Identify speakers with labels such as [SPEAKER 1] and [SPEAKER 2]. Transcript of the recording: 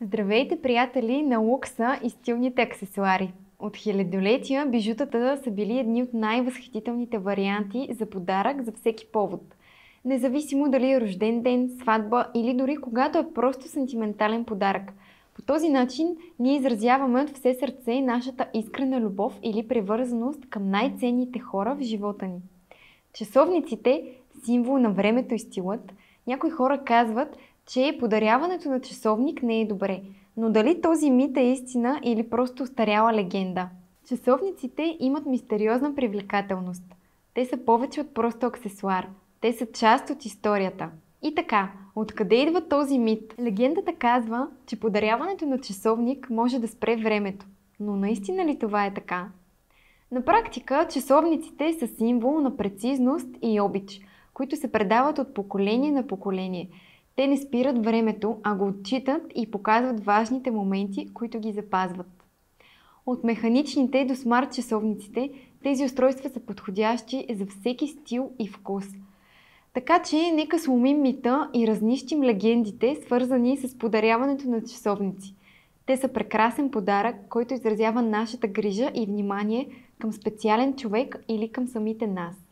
[SPEAKER 1] Здравейте, приятели на лукса и стилните аксесуари! От хилядолетия бижутата са били едни от най-възхитителните варианти за подарък за всеки повод. Независимо дали е рожден ден, сватба или дори когато е просто сантиментален подарък. По този начин ние изразяваме от все сърце нашата искрена любов или привързаност към най-ценните хора в живота ни. Часовниците – символ на времето и стилът. Някои хора казват, че подаряването на часовник не е добре. Но дали този мит е истина или просто устаряла легенда? Часовниците имат мистериозна привлекателност. Те са повече от просто аксесуар. Те са част от историята. И така, откъде идва този мит? Легендата казва, че подаряването на часовник може да спре времето. Но наистина ли това е така? На практика, часовниците са символ на прецизност и обич, които се предават от поколение на поколение. Те не спират времето, а го отчитат и показват важните моменти, които ги запазват. От механичните до смарт часовниците, тези устройства са подходящи за всеки стил и вкус. Така че нека сломим мита и разнищим легендите, свързани с подаряването на часовници. Те са прекрасен подарък, който изразява нашата грижа и внимание към специален човек или към самите нас.